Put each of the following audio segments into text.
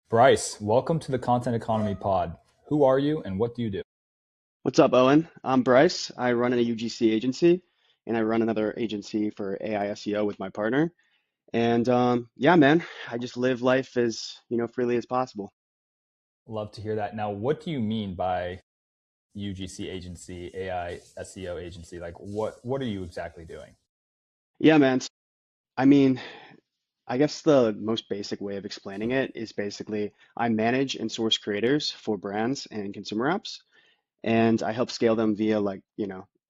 Bryce, welcome to the Content Economy Pod. Who are you and what do you do? What's up, Owen? I'm Bryce. I run a UGC agency and I run another agency for AI SEO with my partner. And yeah, man, I just live life as, freely as possible. Love to hear that. Now, what do you mean by UGC agency, AI SEO agency? Like what are you exactly doing? Yeah, man. I mean, I guess the most basic way of explaining it is basically I manage and source creators for brands and consumer apps, and I help scale them via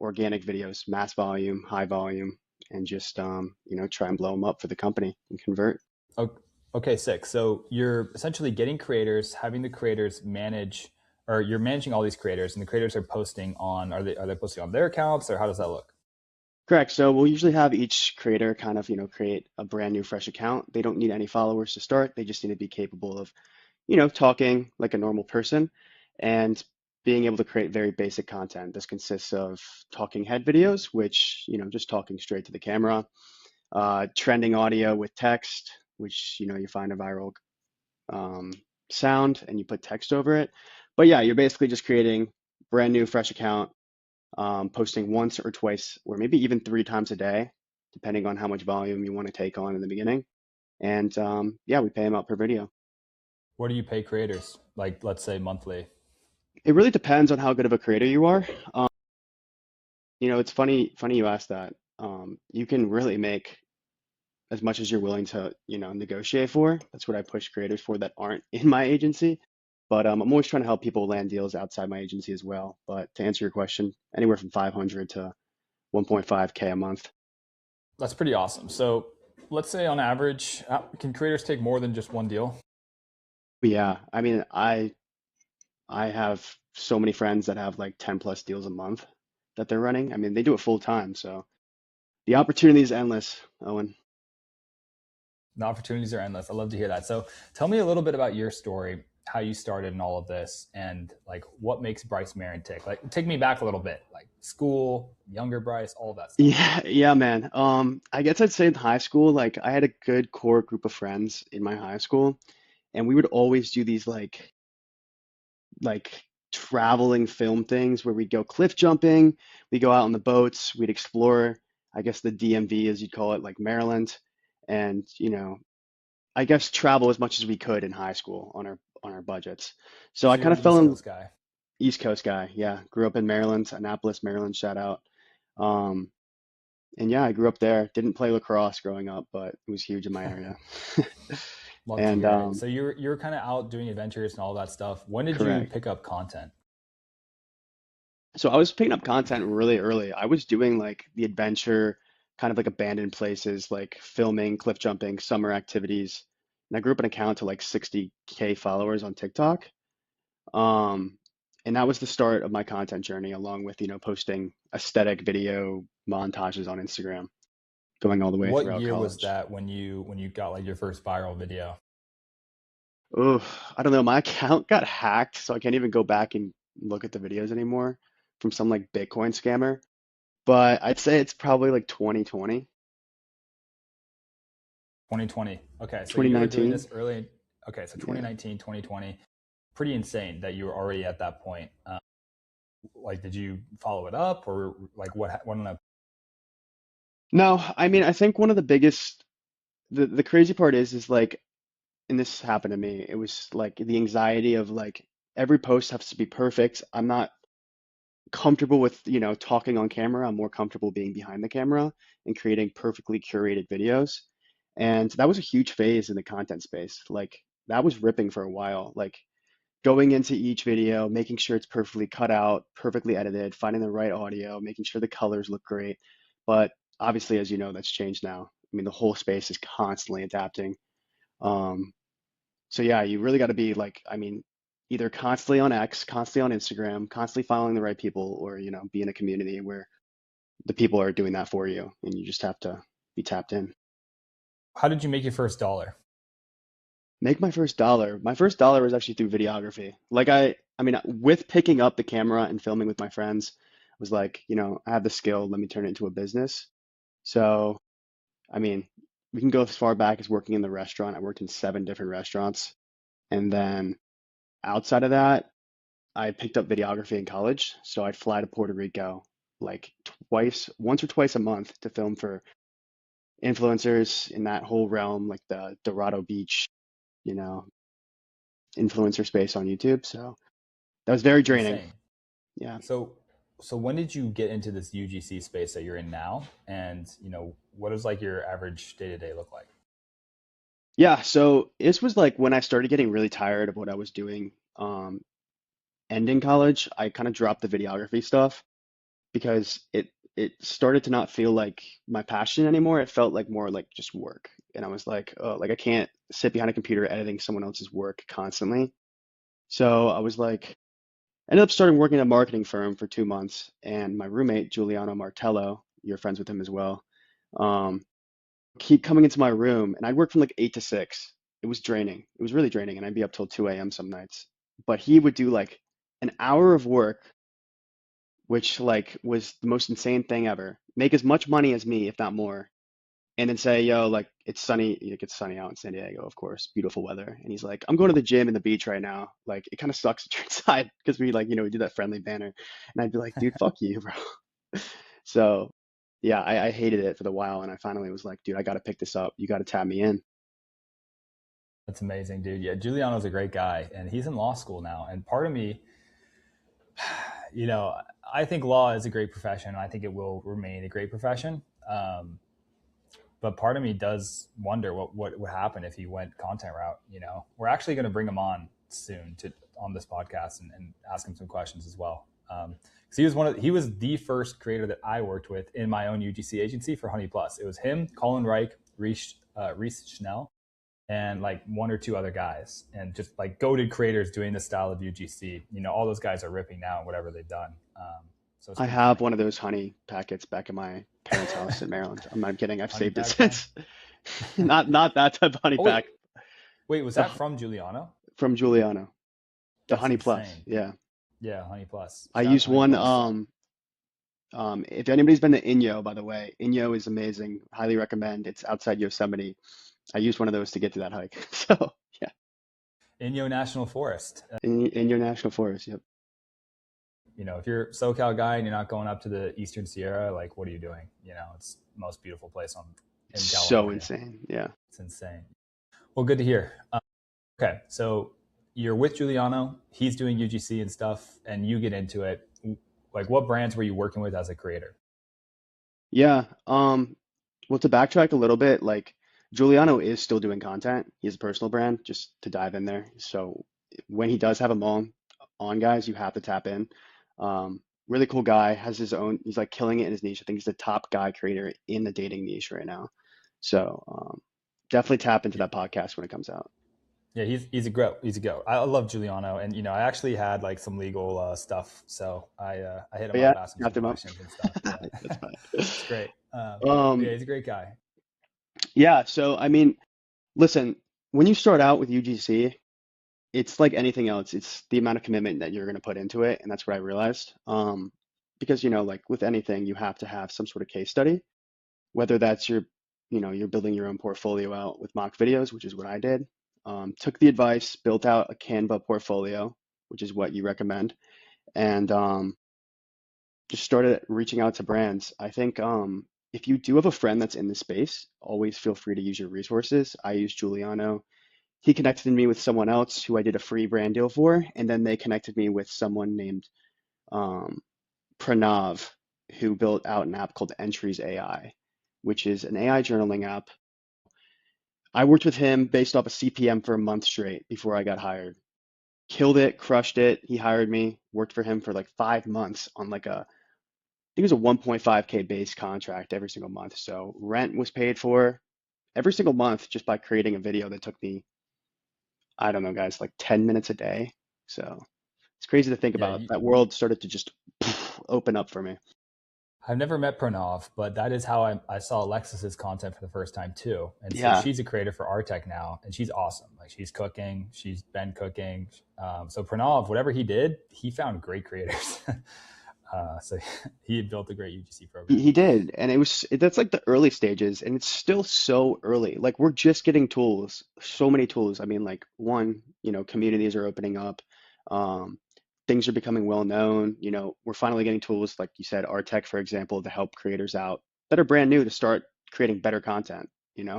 organic videos, mass volume, high volume, and just try and blow them up for the company and convert. O- Okay, sick. So you're essentially getting creators, having the creators manage, or you're managing all these creators, and the creators are posting on. Are they posting on their accounts, or how does that look? Correct. So we'll usually have each creator kind of, create a brand new fresh account. They don't need any followers to start. They just need to be capable of, talking like a normal person and being able to create very basic content. This consists of talking head videos, which, just talking straight to the camera, trending audio with text, which, you find a viral um, sound and you put text over it. But yeah, you're basically just creating brand new fresh account, posting once or twice, or maybe even three times a day, depending on how much volume you want to take on in the beginning. And yeah, we pay them out per video. What do you pay creators? Like, let's say monthly. It really depends on how good of a creator you are. It's funny you asked that. You can really make as much as you're willing to, negotiate for. That's what I push creators for that aren't in my agency. But I'm always trying to help people land deals outside my agency as well. But to answer your question, anywhere from 500 to 1.5K a month. That's pretty awesome. So let's say on average, can creators take more than just one deal? But yeah, I mean, I have so many friends that have like 10 plus deals a month that they're running. I mean, they do it full time, so the opportunity is endless, Owen. The opportunities are endless. I love to hear that. So tell me a little bit about your story, how you started in all of this, and like what makes Bryce Marin tick. Like take me back a little bit, like school, younger Bryce, all of that stuff. Yeah, man. I guess I'd say in high school, like I had a good core group of friends in my high school, and we would always do these like traveling film things where we'd go cliff jumping, we go out on the boats, we'd explore, I guess the DMV as you'd call it, like Maryland, and I guess travel as much as we could in high school on our budgets. So I So kind you're of an fell East in Coast guy. East Coast guy. Yeah, grew up in Maryland, Annapolis, Maryland, shout out. Um, and yeah, I grew up there. Didn't play lacrosse growing up, but it was huge in my area. Love to And hear it. So you're kind of out doing adventures and all that stuff. When did you correct. pick up content? So I was picking up content really early. I was doing like the adventure, kind of like abandoned places, like filming, cliff jumping, summer activities. And I grew up an account to like 60K followers on TikTok. Um, and that was the start of my content journey, along with, posting aesthetic video montages on Instagram, going all the way What throughout year was college. that when you got like your first viral video? Oh, I don't know. My account got hacked, so I can't even go back and look at the videos anymore from some like Bitcoin scammer. But I'd say it's probably like 2020, 2020. Okay, so you were doing 2019. this early. Okay, so Yeah. 2019, 2020. Pretty insane that you were already at that point. Like, did you follow it up or like what? No, I mean, I think one of the biggest, the crazy part is like, and this happened to me, it was like the anxiety of like every post has to be perfect. I'm not comfortable with, talking on camera. I'm more comfortable being behind the camera and creating perfectly curated videos. And that was a huge phase in the content space. Like that was ripping for a while. Like going into each video, making sure it's perfectly cut out, perfectly edited, finding the right audio, making sure the colors look great. But obviously, as you know, that's changed now. I mean, the whole space is constantly adapting. Um, so yeah, you really got to be like, I mean, either constantly on X, constantly on Instagram, constantly following the right people, or be in a community where the people are doing that for you, and you just have to be tapped in. How did you make your first dollar? Make my first dollar. My first dollar was actually through videography. Like I mean, with picking up the camera and filming with my friends, I was like, I have the skill. Let me turn it into a business. So, I mean, we can go as far back as working in the restaurant. I worked in seven different restaurants. And then outside of that, I picked up videography in college. So I'd fly to Puerto Rico like once or twice a month to film for influencers in that whole realm, like the Dorado Beach, you know, influencer space on YouTube. So that was very That's draining. insane. Yeah. So, so when did you get into this UGC space that you're in now? And, what does like your average day to day look like? Yeah. So this was like when I started getting really tired of what I was doing. Ending college, I kind of dropped the videography stuff because it started to not feel like my passion anymore. It felt like more like just work. And I was like, oh, like I can't sit behind a computer editing someone else's work constantly. So I was like, I ended up starting working at a marketing firm for 2 months, and my roommate, Giuliano Martello, you're friends with him as well, um, keep coming into my room, and I'd work from like 8 to 6. It was draining. It was really draining, and I'd be up till 2 a.m. some nights. But he would do like an hour of work, which like was the most insane thing ever. Make as much money as me, if not more, and then say, yo, like it's sunny, it gets sunny out in San Diego, of course, beautiful weather. And he's like, I'm going to the gym and the beach right now. Like it kind of sucks that you're inside because we like, we do that friendly banner. And I'd be like, dude, fuck you, bro. So yeah, I hated it for the while. And I finally was like, dude, I got to pick this up. You got to tap me in. That's amazing, dude. Yeah, Giuliano's a great guy, and he's in law school now. And part of me, you know, I think law is a great profession. I think it will remain a great profession. But part of me does wonder what would happen if he went content route. We're actually going to bring him on soon to on this podcast and ask him some questions as well. So he was the first creator that I worked with in my own UGC agency for Honey Plus. It was him, Colin Reich, Reese Schnell, and like one or two other guys, and just like goated creators doing this style of UGC. All those guys are ripping now, whatever they've done. So it's I pretty have funny. one of those honey packets back in my parents' house in Maryland. I'm not kidding. I've Honey saved it pack, huh? since. Not that type of honey Oh wait, pack. wait, was The that from Giuliano? from Giuliano, the That's Honey Plus. insane. Yeah. Yeah, Honey Plus. I Shout out use to Honey one. Plus. If anybody's been to Inyo, by the way, Inyo is amazing. Highly recommend. It's outside Yosemite. I used one of those to get to that hike. So yeah, Inyo National Forest. in your national forest. Yep. If you're a SoCal guy and you're not going up to the Eastern Sierra, like, what are you doing? It's the most beautiful place It's in so California. insane. Yeah. It's insane. Well, good to hear. Okay, so you're with Giuliano. He's doing UGC and stuff, and you get into it. Like, what brands were you working with as a creator? Yeah. Well, to backtrack a little bit, like Giuliano is still doing content. He has a personal brand, just to dive in there. So when he does have them on guys, you have to tap in. Really cool guy, has his own, he's like killing it in his niche. I think he's the top guy creator in the dating niche right now. So definitely tap into Yeah, that podcast when it comes out. yeah, he's a go. I love Giuliano, and I actually had like some legal stuff, so I hit But him yeah, up, asked him some tapped him up. questions and stuff. Yeah, That's fine. it's great. Yeah, Um, he's a great guy. yeah, so I mean, listen, when you start out with UGC, it's like anything else. It's the amount of commitment that you're going to put into it, and that's what I realized. Because like with anything, you have to have some sort of case study, whether that's you're building your own portfolio out with mock videos, which is what I did. Took the advice, built out a Canva portfolio, which is what you recommend, and just started reaching out to brands. I think if you do have a friend that's in the space, always feel free to use your resources. I use Giuliano. He connected me with someone else who I did a free brand deal for, and then they connected me with someone named um, Pranav, who built out an app called Entries AI, which is an AI journaling app. I worked with him based off a CPM for a month straight before I got hired. Killed it, crushed it. He hired me, worked for him for like 5 months on like I think it was a 1.5K base contract every single month. So rent was paid for every single month just by creating a video that took me, I don't know, guys, like 10 minutes a day. So it's crazy to think Yeah, about. That world started to just open up for me. I've never met Pranav, but that is how I saw Alexis's content for the first time too. And so Yeah. she's a creator for Artec now, and she's awesome. Like, she's cooking, she's been cooking. So Pranav, whatever he did, he found great creators. So he had built a great UGC program. He did, and that's like the early stages, and it's still so early. Like we're just getting tools, so many tools. I mean, like one, communities are opening up, um, things are becoming well known. We're finally getting tools like you said, Tech, for example, to help creators out that are brand new to start creating better content,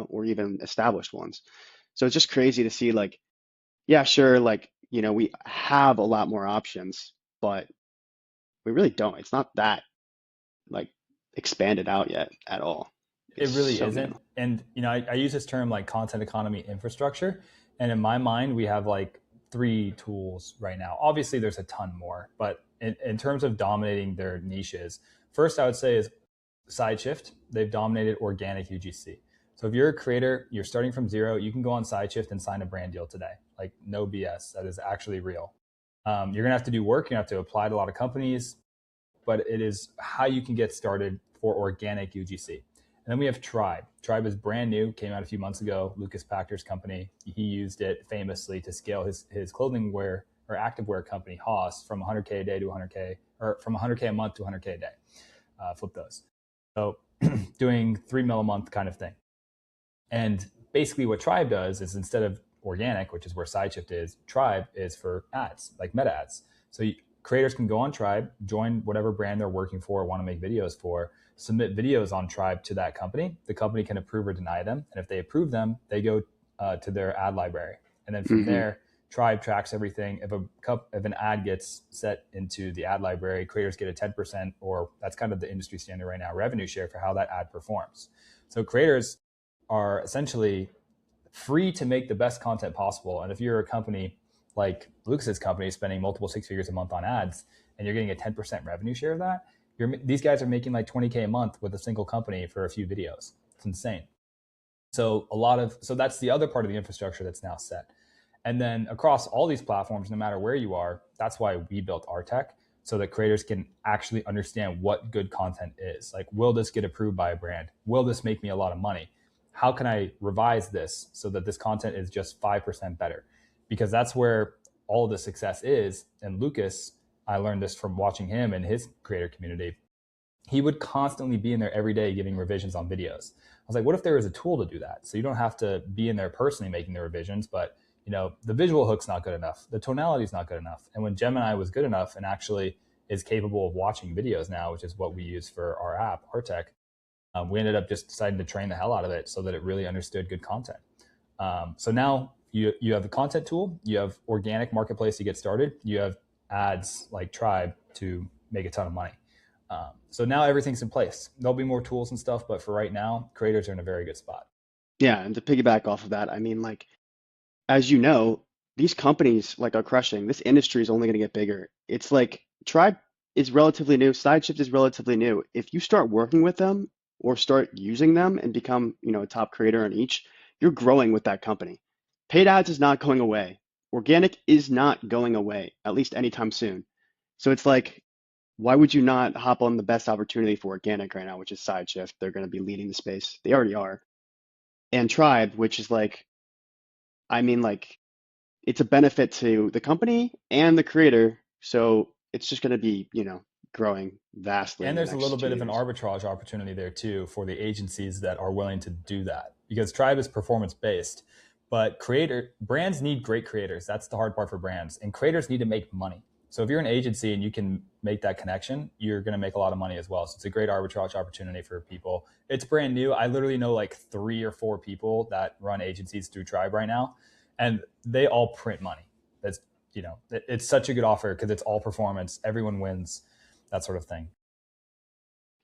or even established ones. So it's just crazy to see like, yeah, sure, like, we have a lot more options, but we really don't. It's not that like expanded out yet at all. It It's really so isn't. new. And I use this term like content economy infrastructure. And in my mind, we have like three tools right now. Obviously, there's a ton more, but in terms of dominating their niches, first I would say is SideShift. They've dominated organic UGC. So if you're a creator, you're starting from zero, you can go on SideShift and sign a brand deal today. Like no BS. That is actually real. You're gonna have to do work. You're gonna have to apply to a lot of companies, but it is how you can get started for organic UGC. And then we have Tribe. Tribe is brand new, came out a few months ago. Lucas Pactor's company. He used it famously to scale his clothing wear or activewear company, Haas, from 100K a day to 100K, or from 100K a month to 100K a day. Flip those. So doing 3 mil a month kind of thing. And basically what Tribe does is instead of organic, which is where SideShift is, Tribe is for ads, like meta ads. So creators can go on Tribe, join whatever brand they're working for or want to make videos for, submit videos on Tribe to that company. The company can approve or deny them. And if they approve them, they go to their ad library. And then from Hmm. there, Tribe tracks everything. If an ad gets set into the ad library, creators get a 10%, or that's kind of the industry standard right now, revenue share for how that ad performs. So creators are essentially free to make the best content possible. And if you're a company like Lucas's company spending multiple six figures a month on ads and you're getting a 10% revenue share of that, these guys are making like 20K a month with a single company for a few videos. It's insane. So that's the other part of the infrastructure that's now set. And then across all these platforms, no matter where you are, that's why we built our tech so that creators can actually understand what good content is. Like, will this get approved by a brand? Will this make me a lot of money? How can I revise this so that this content is just 5% better? Because that's where all of the success is. And Lucas, I learned this from watching him and his creator community. He would constantly be in there every day giving revisions on videos. I was like, what if there was a tool to do that? So you don't have to be in there personally making the revisions, but the visual hook's not good enough, the tonality is not good enough. And when Gemini was good enough and actually is capable of watching videos now, which is what we use for our app, our tech, we ended up just deciding to train the hell out of it so that it really understood good content. So now you have the content tool, you have organic marketplace to get started, you have ads like Tribe to make a ton of money. So now everything's in place. There'll be more tools and stuff, but for right now, creators are in a very good spot. Yeah, and to piggyback off of that, I mean, like, as you know, these companies like are crushing. This industry is only going to get bigger. It's like Tribe is relatively new, SideShift is relatively new. If you start working with them or start using them and become, a top creator on each, you're growing with that company. Paid ads is not going away. Organic is not going away, at least anytime soon. So it's like, why would you not hop on the best opportunity for organic right now, which is SideShift? They're going to be leading the space. They already are. And Tribe, which is like, I mean, like, it's a benefit to the company and the creator. So it's just going to be, growing vastly in And the there's a little next two bit of an years. arbitrage opportunity there too for the agencies that are willing to do that, because Tribe is performance based, but creator brands need great creators. That's the hard part for brands, and creators need to make money. So if you're an agency and you can make that connection, you're going to make a lot of money as well. So it's a great arbitrage opportunity for people. It's brand new. I literally know like 3 or 4 people that run agencies through Tribe right now, and they all print money. That's it's such a good offer because it's all performance. Everyone wins, that sort of thing.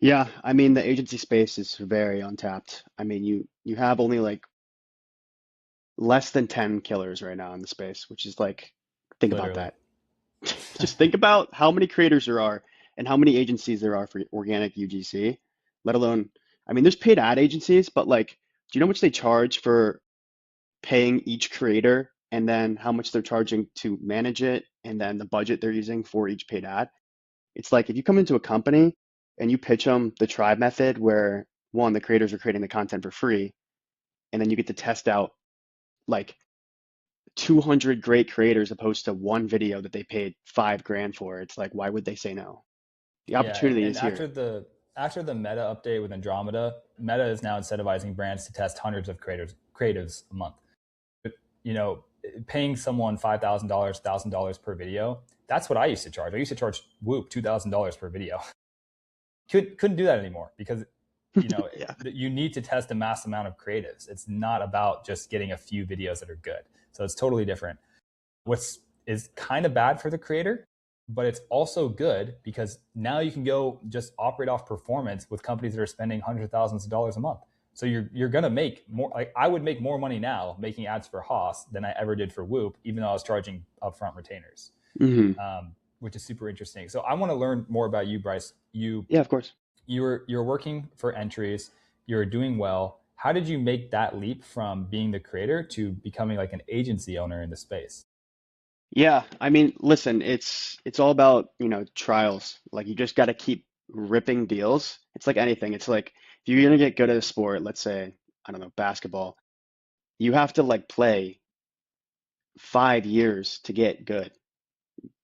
Yeah, I mean, the agency space is very untapped. I mean, you have only like less than 10 killers right now in the space, which is like, think about Literally. that. Just think about how many creators there are and how many agencies there are for organic UGC, let alone, I mean, there's paid ad agencies, but like, do you know how much they charge for paying each creator and then how much they're charging to manage it and then the budget they're using for each paid ad? It's like if you come into a company and you pitch them the Tribe method where one, the creators are creating the content for free, and then you get to test out like 200 great creators opposed to one video that they paid 5 grand for. It's like, why would they say no? The Yeah, opportunity and is here. after the Meta update with Andromeda, Meta is now incentivizing brands to test hundreds of creatives a month. You know, paying someone $5,000, $1,000 per video. That's what I used to charge. I used to charge Whoop $2,000 per video. Couldn't do that anymore because Yeah. you need to test a mass amount of creatives. It's not about just getting a few videos that are good. So it's totally different. What's is kind of bad for the creator, but it's also good because now you can go just operate off performance with companies that are spending hundreds of thousands of dollars a month. So you're gonna make more. Like I would make more money now making ads for Haas than I ever did for Whoop, even though I was charging upfront retainers, Hmm. which is super interesting. So I want to learn more about you, Bryce. Yeah, of course. You're working for entries. You're doing well. How did you make that leap from being the creator to becoming like an agency owner in the space? Yeah, I mean, listen, it's all about, trials. Like you just got to keep ripping deals. It's like anything. It's like if you're gonna get good at a sport, let's say, I don't know, basketball, you have to like play 5 years to get good,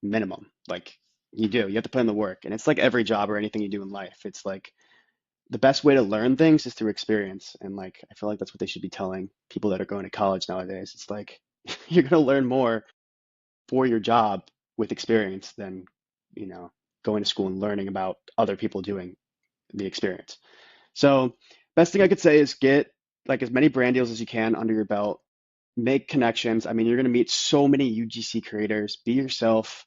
minimum. Like you do. You have to put in the work. And it's like every job or anything you do in life. It's like the best way to learn things is through experience. And like I feel like that's what they should be telling people that are going to college nowadays. It's like you're gonna learn more for your job with experience than, you know, going to school and learning about other people doing the experience. So, best thing I could say is get like as many brand deals as you can under your belt, make connections. I mean, you're going to meet so many UGC creators. Be yourself,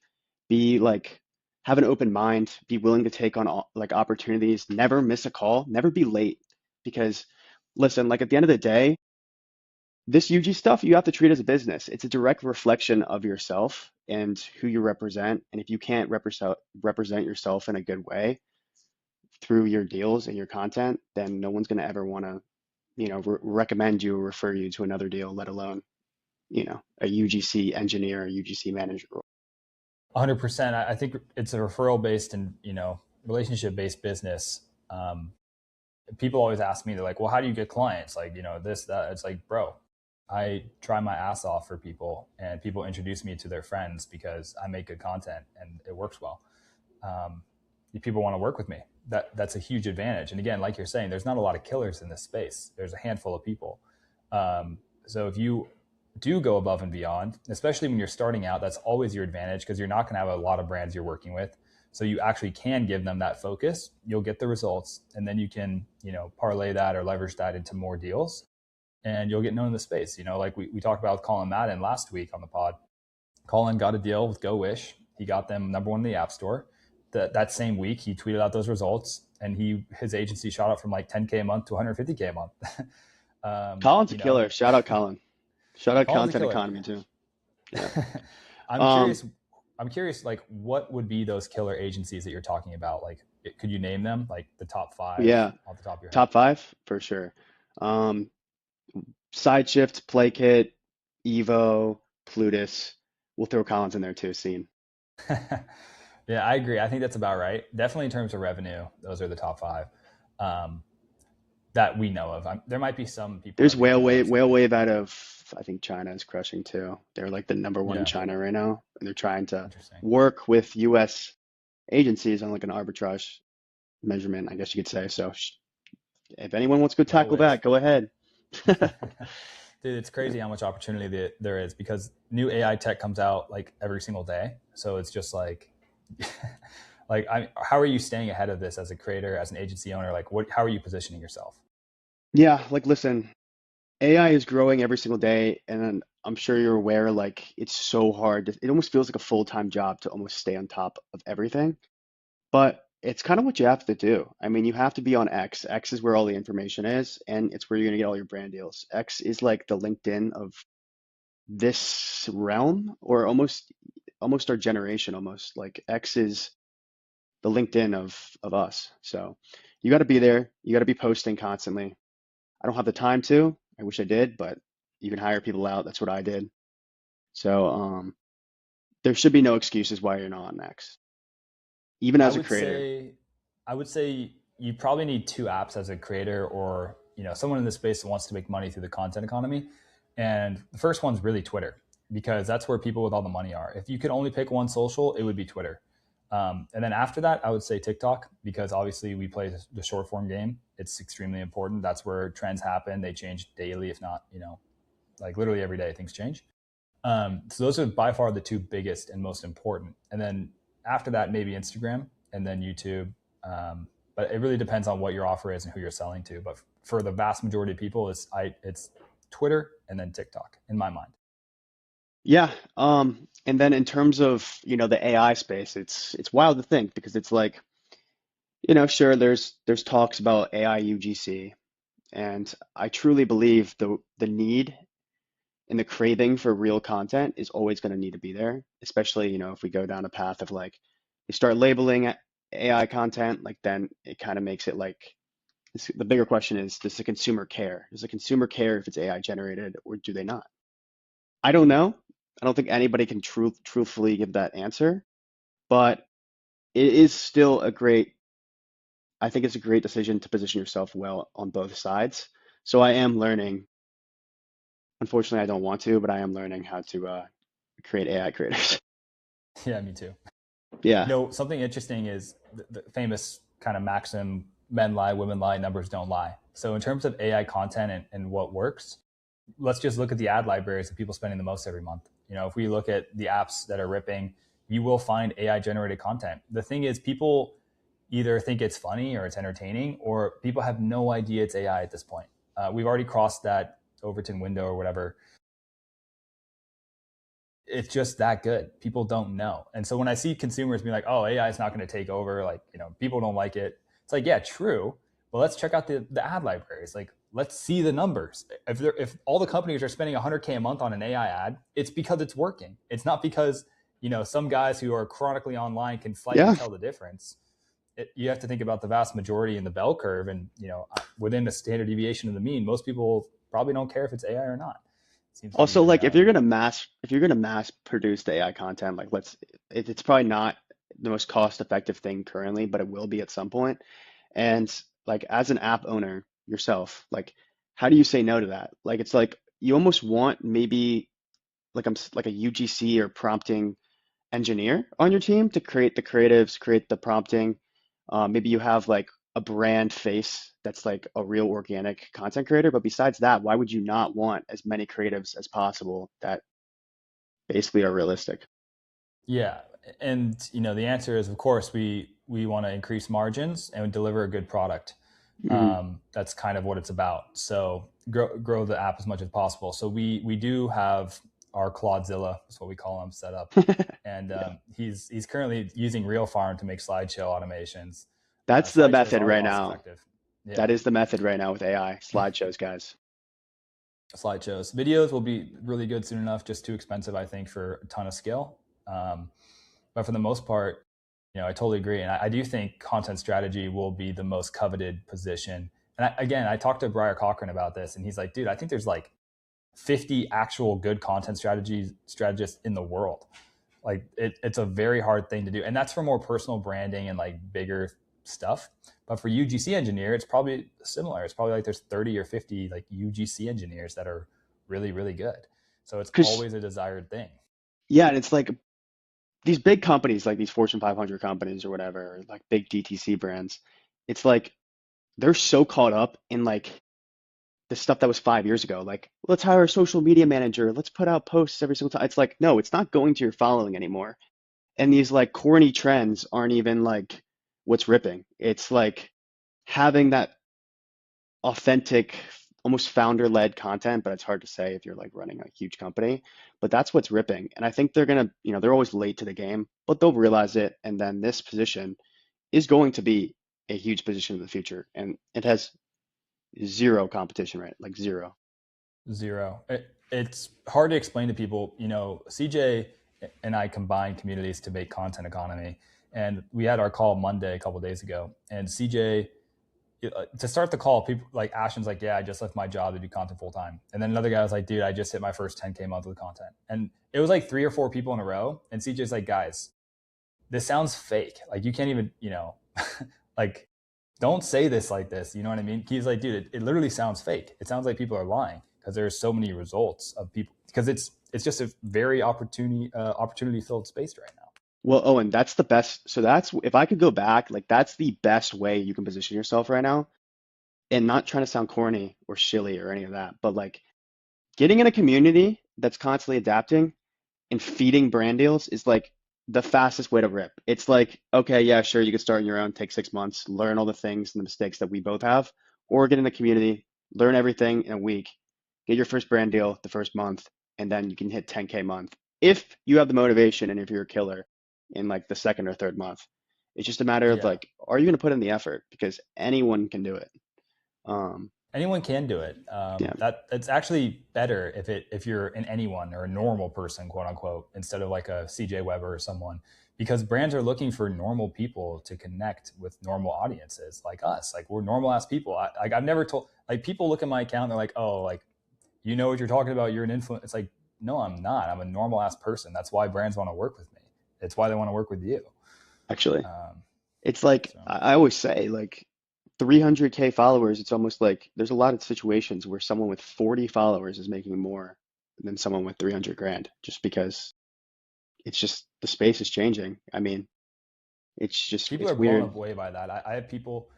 be like, have an open mind, be willing to take on like opportunities, never miss a call, never be late. Because listen, like at the end of the day, this UG stuff, you have to treat as a business. It's a direct reflection of yourself and who you represent. And if you can't represent yourself in a good way through your deals and your content, then no one's going to ever want to, recommend you or refer you to another deal, let alone, a UGC engineer or UGC manager role. 100%. I think it's a referral based and relationship based business. People always ask me, they're like, well, how do you get clients? Like, this, that. It's like, bro, I try my ass off for people, and people introduce me to their friends because I make good content and it works well. Um, People want to work with me. That's a huge advantage. And again, like you're saying, there's not a lot of killers in this space. There's a handful of people. So if you do go above and beyond, especially when you're starting out, that's always your advantage because you're not going to have a lot of brands you're working with. So you actually can give them that focus. You'll get the results, and then you can, parlay that or leverage that into more deals, and you'll get known in the space. Like we talked about with Colin Madden last week on the pod. Colin got a deal with Go Wish. He got them number one in the App Store. That same week, he tweeted out those results, and his agency shot up from like 10K a month to 150K a month. Colin's a killer. Shout out Colin. Shout out Colin's a content killer. economy too. Yeah. I'm Um, curious. I'm curious, like, what would be those killer agencies that you're talking about? Like, could you name them, like the top five yeah. off the top of your Top five for sure. Um, Sideshift, Playkit, Evo, Plutus. We'll throw Collins in there too, scene. head? Yeah, I agree. I think that's about right. Definitely in terms of revenue, those are the top five um, that we know of. There might be some people There's that we don't know of. Whale Wave out of I think China is crushing too. They're like the number one in Yeah, China right now, and they're trying to interesting. work with US agencies on like an arbitrage measurement, I guess you could say. So if anyone wants to go Whale tackle that, wish. go ahead. Dude, it's crazy how much opportunity there is because new AI tech comes out like every single day. So it's just like, how are you staying ahead of this as a creator, as an agency owner? Like, how are you positioning yourself? Yeah, like listen, AI is growing every single day, and then I'm sure you're aware, like it's so hard. It almost feels like a full-time job to almost stay on top of everything. But it's kind of what you have to do. I mean, you have to be on X. X is where all the information is, and it's where you're gonna get all your brand deals. X is like the LinkedIn of this realm, or almost our generation, almost. Like X is the LinkedIn of us. So you got to be there. You got to be posting constantly. I don't have the time to. I wish I did, but you can hire people out. That's what I did. So there should be no excuses why you're not on X, even I as a would creator. say, I would say you probably need two apps as a creator, or someone in this space that wants to make money through the content economy. And the first one's really Twitter because that's where people with all the money are. If you could only pick one social, it would be Twitter. And then after that, I would say TikTok, because obviously we play the short form game. It's extremely important. That's where trends happen. They change daily, if not, like literally every day things change. So those are by far the two biggest and most important. And then after that, maybe Instagram and then YouTube. But it really depends on what your offer is and who you're selling to. But for the vast majority of people, it's Twitter and then TikTok in my mind. Yeah. And then in terms of, the AI space, it's wild to think because it's like, sure, there's talks about AI UGC, and I truly believe the need and the craving for real content is always going to need to be there, especially, if we go down a path of like you start labeling AI content, like then it kind of makes it like the bigger question is, does the consumer care? Does the consumer care if it's AI generated or do they not? I don't know. I don't think anybody can truthfully give that answer, but it is still I think it's a great decision to position yourself well on both sides. So I am learning. Unfortunately, I don't want to, but I am learning how to create AI creators. Yeah, me too. Yeah. Something interesting is the famous kind of maxim: men lie, women lie, numbers don't lie. So in terms of AI content and what works, let's just look at the ad libraries of people spending the most every month. If we look at the apps that are ripping, you will find AI generated content. The thing is, people either think it's funny or it's entertaining, or people have no idea it's AI at this point. We've already crossed that Overton window or whatever. It's just that good. People don't know. And so when I see consumers being like, oh, AI is not going to take over, like, people don't like it. It's like, yeah, true. But let's check out the ad libraries. Like, let's see the numbers. If all the companies are spending 100K a month on an AI ad, it's because it's working. It's not because, some guys who are chronically online can slightly Yeah. tell the difference. You have to think about the vast majority in the bell curve, and within a standard deviation of the mean, most people probably don't care if it's AI or not. It seems to be Also, the like reality. if you're gonna mass produce the AI content, like it's probably not the most cost effective thing currently, but it will be at some point. And like as an app owner yourself, like how do you say no to that? Like it's like you almost want maybe like like a UGC or prompting engineer on your team to create the creatives, create the prompting. Maybe you have like a brand face that's like a real organic content creator. But besides that, why would you not want as many creatives as possible that basically are realistic? Yeah, and the answer is, of course, we want to increase margins and deliver a good product. Hmm. That's kind of what it's about. So grow the app as much as possible. So we do have our Claudezilla, that's what we call him, set up, and Yeah, he's currently using Real Farm to make slideshow automations. that's the Slideshows method are right cost now. effective. Yeah, That is the method right now with AI slideshows, guys. slideshows. Videos will be really good soon enough, just too expensive, I think, for a ton of skill. Um, but for the most part, I totally agree. And I do think content strategy will be the most coveted position. And again, I talked to Briar Cochran about this, and he's like, dude, I think there's like 50 actual good content strategists in the world. Like it's a very hard thing to do. And that's for more personal branding and like bigger stuff. But for UGC engineer, it's probably similar. It's probably like there's 30 or 50 like UGC engineers that are really, really good. So it's Because always a desired thing. yeah, and it's like these big companies, like these Fortune 500 companies or whatever, like big DTC brands. It's like they're so caught up in like the stuff that was 5 years ago. Like, let's hire a social media manager. Let's put out posts every single time. It's like, no, it's not going to your following anymore. And these like corny trends aren't even like what's ripping. It's like having that authentic, almost founder-led content, but it's hard to say if you're like running a huge company. But that's what's ripping. And I think they're gonna, they're always late to the game, but they'll realize it. And then this position is going to be a huge position in the future. And it has zero competition, right? Like zero. Zero. It's hard to explain to people. CJ and I combined communities to make content economy, and we had our call Monday a couple of days ago. And CJ, to start the call, people like Ashton's like, "Yeah, I just left my job to do content full time." And then another guy was like, "Dude, I just hit my first 10K month with content." And it was like 3 or 4 people in a row. And CJ's like, "Guys, this sounds fake. Like you can't even, like don't say this like this. You know what I mean?" He's like, dude, it literally sounds fake. It sounds like people are lying because there's so many results of people, because it's just a very opportunity filled space right now. Well, Owen, that's the best. So that's if I could go back, like that's the best way you can position yourself right now. And not trying to sound corny or silly or any of that, but like getting in a community that's constantly adapting and feeding brand deals is like the fastest way to rip. It's like, okay, yeah, sure, you can start on your own, take 6 months, learn all the things and the mistakes that we both have, or get in the community, learn everything in a week, get your first brand deal the first month, and then you can hit 10K a month if you have the motivation and if you're a killer in like the second or third month. It's just a matter of Yeah. like, are you going to put in the effort? Because anyone can do it. Um, Anyone can do it. yeah, That it's actually better if you're an anyone or a normal person, quote unquote, instead of like a CJ Weber or someone, because brands are looking for normal people to connect with normal audiences like us. Like we're normal ass people. Like I've never told like people look at my account, they're like, oh, like you know what you're talking about. You're an influencer. It's like no, I'm not. I'm a normal ass person. That's why brands want to work with me. It's why they want to work with you. actually. Um, It's like so I always say, like 300K followers, it's almost like there's a lot of situations where someone with 40 followers is making more than someone with 300 grand, just because it's just the space is changing. I mean, people are it's blown weird. away by that. I have people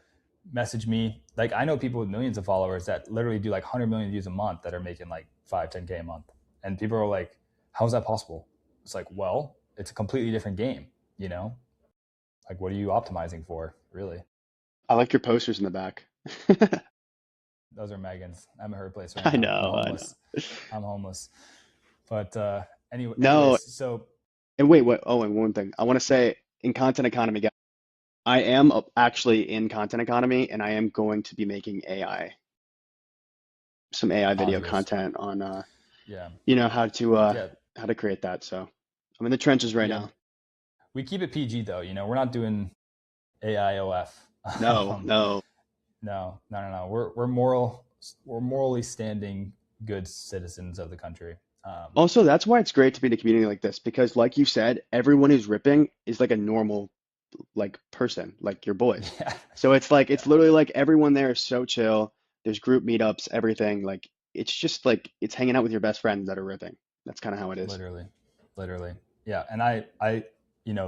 message me like I know people with millions of followers that literally do like 100 million views a month that are making like 5 10K a month, and people are like, how is that possible? It's like, well, it's a completely different game, you know, like what are you optimizing for really? I like your posters in the back. Those are Megan's. I'm at her place right I now. I'm know, I homeless. know. I'm homeless. But No, anyways, so and wait, oh, and one thing I want to say in content economy, guys, I am actually in content economy, and I am going to be making some AI video obvious. content on Yeah. Yeah. how to create that. So I'm in the trenches right Yeah. now. We keep it PG though, we're not doing AIOF. No, um, no. No, no, no, no. We're morally standing good citizens of the country. Also, that's why it's great to be in a community like this because, like you said, everyone who's ripping is like a normal like person, like your boys. yeah, So it's like yeah, it's literally like everyone there is so chill. There's group meetups, everything. Like it's just like it's hanging out with your best friends that are ripping. That's kind of how it is. literally, literally, yeah. And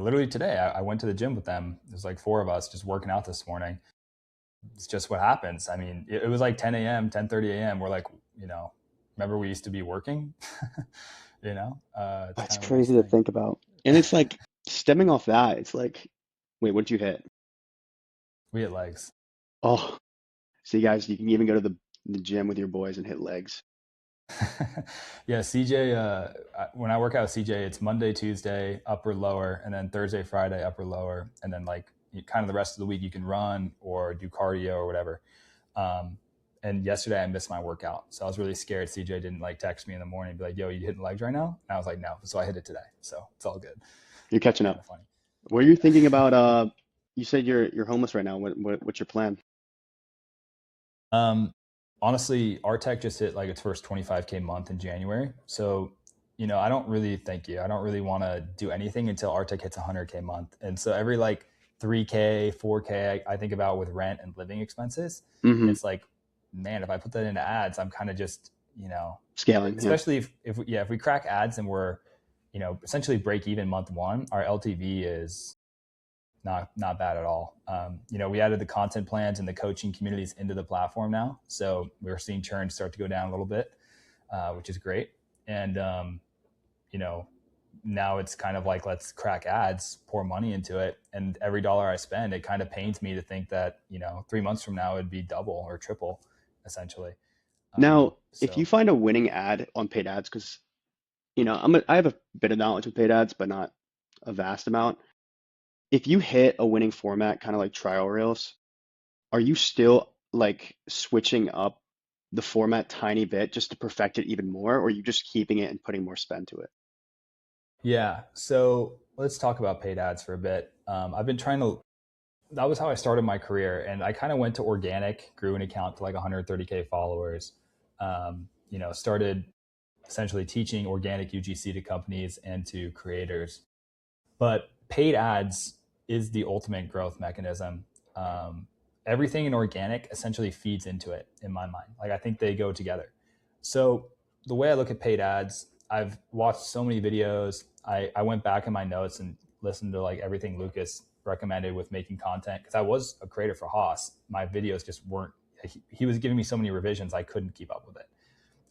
literally today, I went to the gym with them. There's like four of us just working out this morning. It's just what happens. I mean, it was like 10 a.m., 10:30 a.m. We're like, remember we used to be working. It's That's kind of a nice crazy to thing. think about. And it's like stemming off that, it's like, wait, what did you hit? We hit legs. Oh, see, guys, you can even go to the gym with your boys and hit legs. Yeah, CJ. When I work out with CJ, it's Monday, Tuesday, upper, lower, and then Thursday, Friday, upper, lower, and then like kind of the rest of the week you can run or do cardio or whatever. Um, and yesterday I missed my workout, so I was really scared. CJ didn't like text me in the morning, and be like, "Yo, you hitting legs right now?" And I was like, "No," so I hit it today. So it's all good. You're catching Kind up. of funny. What are you thinking about? You said you're homeless right now. What's your plan? Um, Honestly, our tech just hit like its first 25K month in January. So, I don't really thank you. I don't really want to do anything until our tech hits 100K month. And so every like 3K, 4K, I think about with rent and living expenses. And Hmm. it's like, man, if I put that into ads, I'm kind of just, Scaling. Yeah. especially if we crack ads and we're, essentially break even month one, our LTV is not bad at all. We added the content plans and the coaching communities into the platform now, so we're seeing churn start to go down a little bit, which is great. And you know, now it's kind of like let's crack ads, pour money into it, and every dollar I spend, it kind of pains me to think that 3 months from now it'd be double or triple, essentially. Now, if you So find a winning ad on paid ads, because I have a bit of knowledge of paid ads, but not a vast amount. If you hit a winning format, kind of like trial reels, are you still like switching up the format tiny bit just to perfect it even more, or are you just keeping it and putting more spend to it? yeah, so let's talk about paid ads for a bit. I've been trying to that was how I started my career. And I kind of went to organic, grew an account to like 130K followers. Started essentially teaching organic UGC to companies and to creators. But paid ads is the ultimate growth mechanism. Um, Everything in organic essentially feeds into it in my mind. Like I think they go together. So the way I look at paid ads, I've watched so many videos. I went back in my notes and listened to like everything Lucas recommended with making content, because I was a creator for Haas. My videos just weren't, he was giving me so many revisions, I couldn't keep up with it.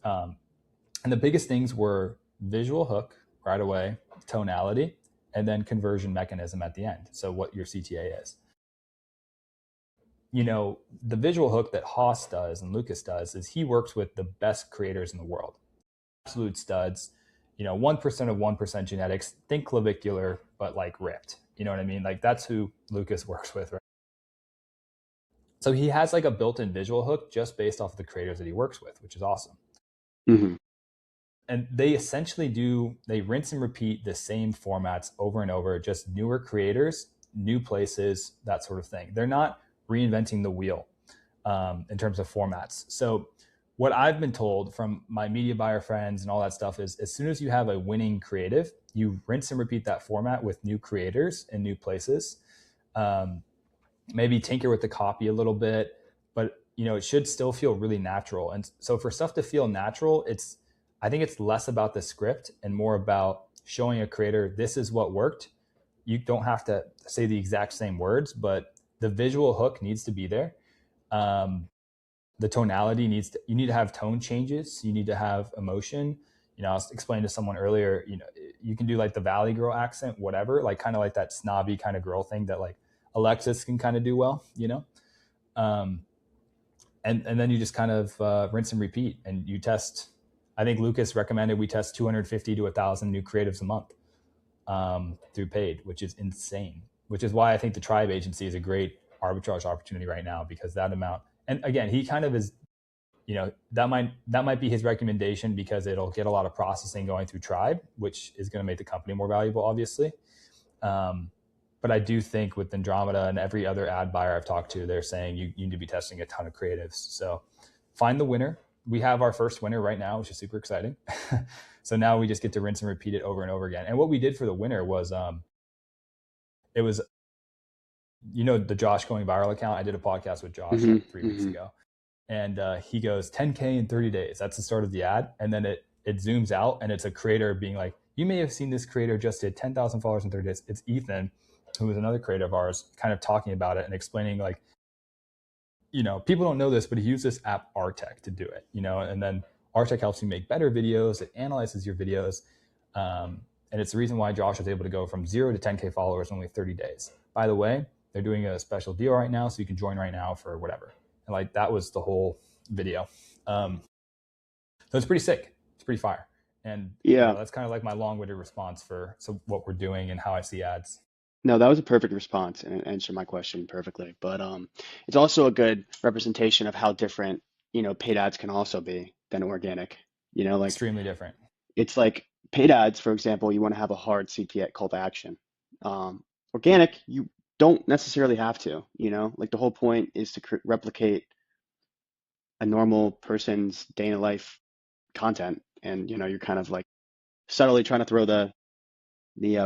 And the biggest things were visual hook right away, tonality, and then conversion mechanism at the end. So what your CTA is. You know, the visual hook that Haas does and Lucas does is he works with the best creators in the world, absolute studs, you know, 1% of 1% genetics, think clavicular, but like ripped. You know what I mean? Like that's who Lucas works with, right? So he has like a built-in visual hook just based off of the creators that he works with, which is awesome. Mm-hmm. And they essentially they rinse and repeat the same formats over and over, just newer creators, new places, that sort of thing. They're not reinventing the wheel in terms of formats. So what I've been told from my media buyer friends and all that stuff is as soon as you have a winning creative, you rinse and repeat that format with new creators and new places. Maybe tinker with the copy a little bit, but you know, it should still feel really natural. And so for stuff to feel natural, I think it's less about the script and more about showing a creator, this is what worked. You don't have to say the exact same words, but the visual hook needs to be there. The tonality you need to have tone changes. You need to have emotion. You know, I was explaining to someone earlier, you know, you can do like the Valley girl accent, whatever, like kind of like that snobby kind of girl thing that like Alexis can kind of do well, you know? And then you just kind of rinse and repeat, and you test. I think Lucas recommended we test 250 to 1,000 new creatives a month through paid, which is insane, which is why I think the Tribe agency is a great arbitrage opportunity right now, because that amount, and again, he kind of is, you know, that might be his recommendation because it'll get a lot of processing going through Tribe, which is going to make the company more valuable, obviously. But I do think with Andromeda and every other ad buyer I've talked to, they're saying you need to be testing a ton of creatives. So find the winner. We have our first winner right now, which is super exciting. So now we just get to rinse and repeat it over and over again. And what we did for the winner was, it was, you know, the Josh Going Viral account. I did a podcast with Josh Mm-hmm. like 3 weeks ago, and he goes 10K in 30 days. That's the start of the ad. And then it zooms out and it's a creator being like, you may have seen this creator just did 10,000 followers in 30 days. It's Ethan, who is another creator of ours, kind of talking about it and explaining like, you know, people don't know this, but he used this app Artec to do it, you know, and then Artec helps you make better videos. It analyzes your videos. And it's the reason why Josh was able to go from 0 to 10K followers in only 30 days. By the way, they're doing a special deal right now, so you can join right now for whatever. And like, that was the whole video. So it's pretty sick. It's pretty fire. And you Yeah. know, that's kind of like my long-winded response for what we're doing and how I see ads. No, that was a perfect response and it answered my question perfectly. But it's also a good representation of how different, you know, paid ads can also be than organic. You know, like Extremely different. it's like paid ads, for example, you want to have a hard CTA call to action. Organic, you don't necessarily have to, you know, like the whole point is to replicate a normal person's day in a life content. And, you know, you're kind of like subtly trying to throw the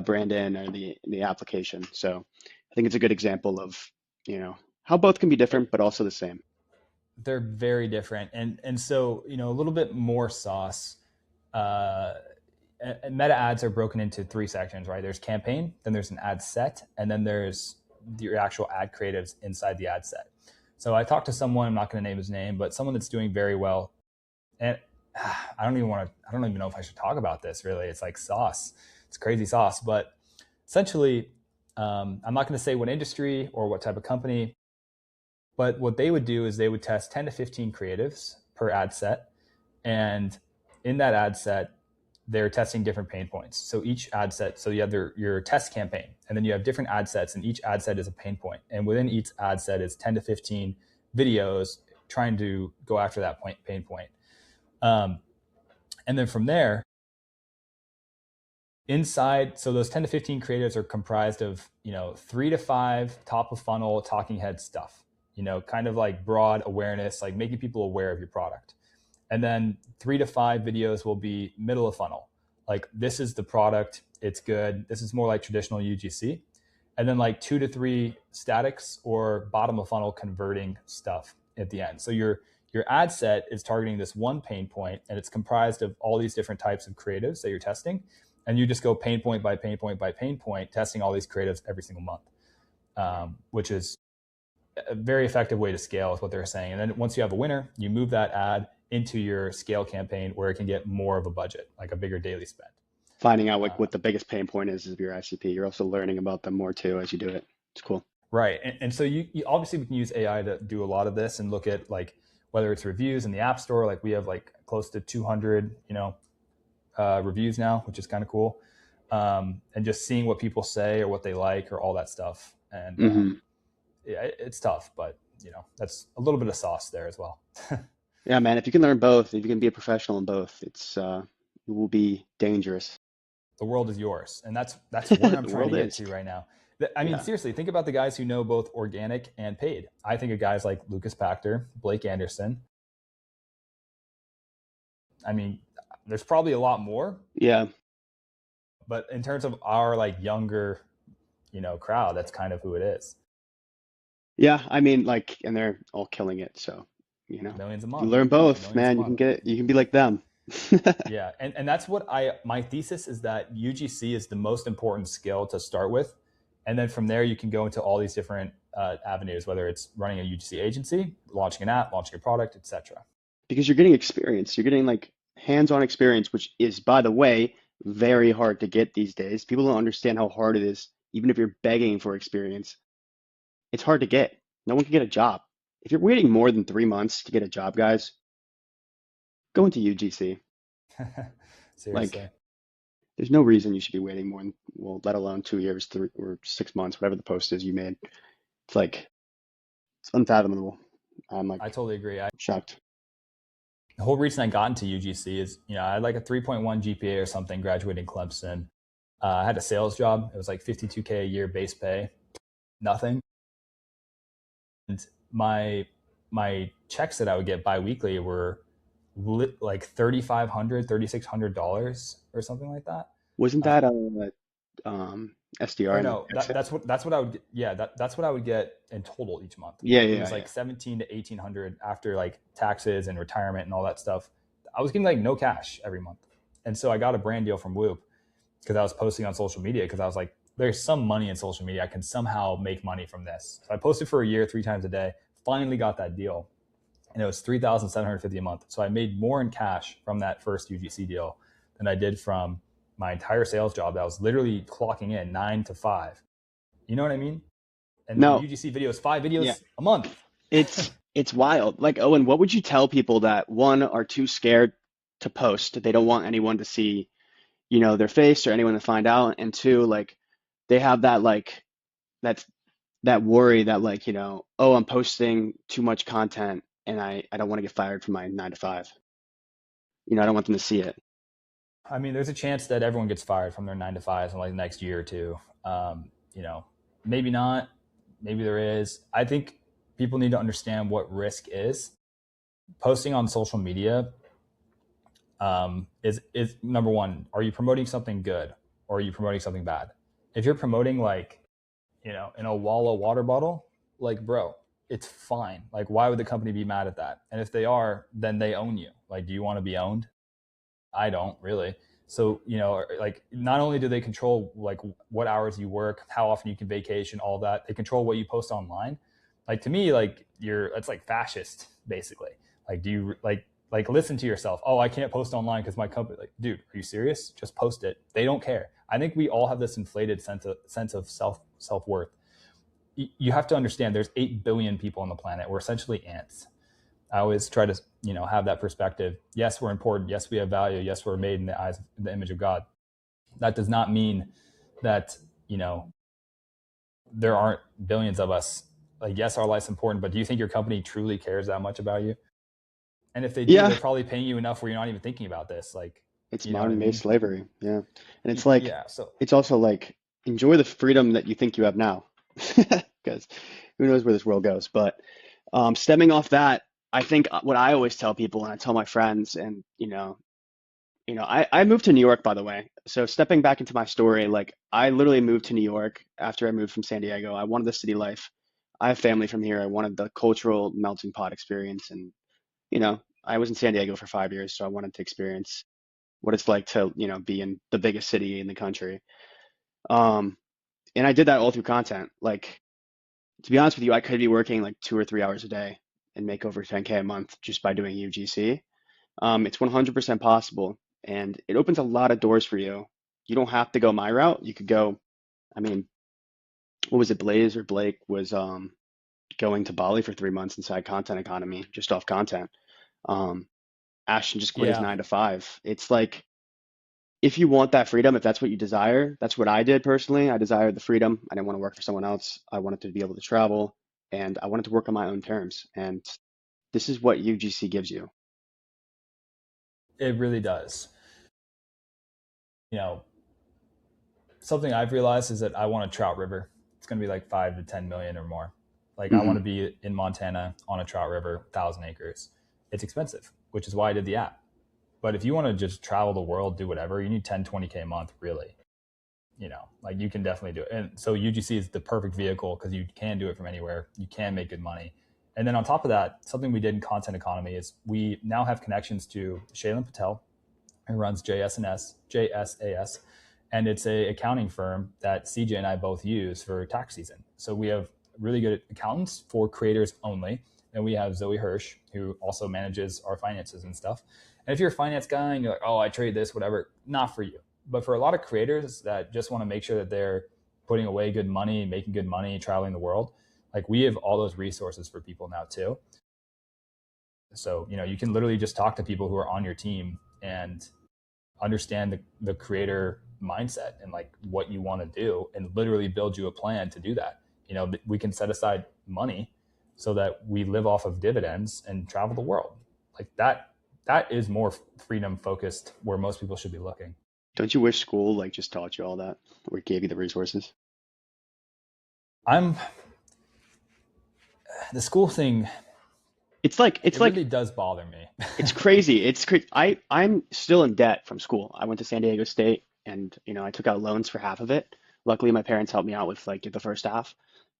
brand in or the application. So I think it's a good example of, you know, how both can be different, but also the same. They're very different. And so, you know, a little bit more sauce. Uh, Meta ads are broken into 3 sections, right? There's campaign, then there's an ad set, and then there's your actual ad creatives inside the ad set. So I talked to someone, I'm not going to name his name, but someone that's doing very well. And I don't even know if I should talk about this really. It's like sauce. It's crazy sauce. But essentially, I'm not going to say what industry or what type of company, but what they would do is they would test 10 to 15 creatives per ad set. And in that ad set, they're testing different pain points. So each ad set, so you have your test campaign, and then you have different ad sets, and each ad set is a pain point. And within each ad set is 10 to 15 videos trying to go after that pain point. And then from there, inside, so those 10 to 15 creatives are comprised of, you know, 3 to 5 top of funnel talking head stuff, you know, kind of like broad awareness, like making people aware of your product. And then 3 to 5 videos will be middle of funnel. Like, this is the product, it's good. This is more like traditional UGC. And then like 2 to 3 statics or bottom of funnel converting stuff at the end. So your ad set is targeting this one pain point, and it's comprised of all these different types of creatives that you're testing. and you just go pain point by pain point by pain point, testing all these creatives every single month, which is a very effective way to scale is what they're saying. And then once you have a winner, you move that ad into your scale campaign where it can get more of a budget, like a bigger daily spend. Finding out like Uh, what the biggest pain point is of your ICP. You're also learning about them more too as you do it. It's cool. right. And so you obviously we can use AI to do a lot of this and look at like whether it's reviews in the app store, like we have like close to 200, reviews now, which is kind of cool. And just seeing what people say or what they like or all that stuff. And Hmm. yeah, it's tough, but that's a little bit of sauce there as well. Yeah, man. If you can learn both, if you can be a professional in both, it will be dangerous. The world is yours, and that's where I'm The trying to world get is. to right now. I mean, Yeah. seriously, think about the guys who know both organic and paid. I think of guys like Lucas Pachter, Blake Anderson. I mean, there's probably a lot more, Yeah. but in terms of our like younger, crowd, that's kind of who it is. Yeah. I mean, like, and they're all killing it. So, you know, Millions a you month, learn both, millions a man. You can month. get, you can be like them. Yeah, and that's what my thesis is that UGC is the most important skill to start with, and then from there you can go into all these different avenues, whether it's running a UGC agency, launching an app, launching a product, etc. Because you're getting experience. You're getting like hands-on experience, which is, by the way, very hard to get these days. People don't understand how hard it is, even if you're begging for experience. It's hard to get. No one can get a job. If you're waiting more than 3 months to get a job, guys, go into UGC. Seriously. Like, there's no reason you should be waiting more than, well, let alone 2 years, 3 or 6 months, whatever the post is you made. It's like, it's unfathomable. I'm I like totally agree. shocked. The whole reason I got into UGC is, I had like a 3.1 GPA or something graduating Clemson. I had a sales job. It was like 52K a year base pay, nothing. And my checks that I would get biweekly were like $3,500, $3,600 or something like that. Wasn't Uh, that a SDR or and no, direct sales? that's what I would get. Yeah, that's what I would get in total each month. Yeah, It yeah, was yeah. like 17 to 1800 after like taxes and retirement and all that stuff. I was getting like no cash every month, and so I got a brand deal from Whoop because I was posting on social media because I was like, there's some money in social media. I can somehow make money from this. So I posted for a year, 3 times a day. Finally got that deal, and it was 3,750 a month. So I made more in cash from that first UGC deal than I did from my entire sales job. That was literally clocking in 9 to 5. You know what I mean? And the No, UGC videos, five yeah. videos a month. It's wild. Like, Owen, what would you tell people that one are too scared to post? They don't want anyone to see, their face or anyone to find out. And two, like they have that like that that worry that like, oh, I'm posting too much content and I don't want to get fired from my 9 to 5. I don't want them to see it. I mean, there's a chance that everyone gets fired from their 9 to 5s in like the next year or two. You know, maybe not. Maybe there is. I think people need to understand what risk is. Posting on social media is number one. Are you promoting something good or are you promoting something bad? If you're promoting like in a Walla water bottle, like bro, it's fine. Like, why would the company be mad at that? And if they are, then they own you. Like, do you want to be owned? I don't really. So, like not only do they control like what hours you work, how often you can vacation, all that, they control what you post online. Like to me, like it's like fascist basically. Like, do you like listen to yourself? Oh, I can't post online because my company. Like, dude, are you serious? Just post it. They don't care. I think we all have this inflated sense of self worth. You have to understand there's 8 billion people on the planet. We're essentially ants. I always try to, have that perspective. Yes, we're important. Yes, we have value. Yes, we're made in the eyes, in the image of God. That does not mean that, there aren't billions of us. Like, yes, our life's important, but do you think your company truly cares that much about you? And if they do, Yeah, they're probably paying you enough where you're not even thinking about this. Like, it's you know what I modern day mean? slavery. Yeah. And it's like, Yeah. So it's also like, enjoy the freedom that you think you have now. Because who knows where this world goes. But stemming off that, I think what I always tell people and I tell my friends, and I moved to New York, by the way. So stepping back into my story, like I literally moved to New York after I moved from San Diego. I wanted the city life. I have family from here. I wanted the cultural melting pot experience, and I was in San Diego for 5 years, so I wanted to experience. what it's like to, be in the biggest city in the country. Um, and I did that all through content. Like, to be honest with you, I could be working like 2 or 3 hours a day and make over 10K a month just by doing UGC. It's 100% possible, and it opens a lot of doors for you. You don't have to go my route. You could go, I mean, what was it? Blaze or Blake was going to Bali for 3 months inside content economy, just off content. Um, Ashton just quit his Yeah, 9 to 5. It's like, if you want that freedom, if that's what you desire, that's what I did personally. I desired the freedom. I didn't want to work for someone else. I wanted to be able to travel, and I wanted to work on my own terms. And this is what UGC gives you. it really does. You know, something I've realized is that I want a trout river. It's going to be like 5 to 10 million or more. Like I want Hmm. to be in Montana on a trout river, 1,000 acres. It's expensive, which is why I did the app. But if you want to just travel the world, do whatever, you need 10, 20K a month, really. Like you can definitely do it. And so UGC is the perfect vehicle because you can do it from anywhere. You can make good money. And then on top of that, something we did in content economy is we now have connections to Shaylin Patel, who runs JSAS, and it's a accounting firm that CJ and I both use for tax season. So we have really good accountants for creators only, and we have Zoe Hirsch, who also manages our finances and stuff. And if you're a finance guy and you're like, oh, I trade this, whatever, not for you. But for a lot of creators that just want to make sure that they're putting away good money, making good money, traveling the world, like we have all those resources for people now too. So, you can literally just talk to people who are on your team and understand the creator mindset and like what you want to do and literally build you a plan to do that. We can set aside money so that we live off of dividends and travel the world. Like that is more freedom focused where most people should be looking. Don't you wish school like just taught you all that or gave you the resources? I'm The school thing, It's like it's it like really does bother me. it's crazy. It's crazy. I'm still in debt from school. I went to San Diego State, and I took out loans for half of it. Luckily, my parents helped me out with like the first half.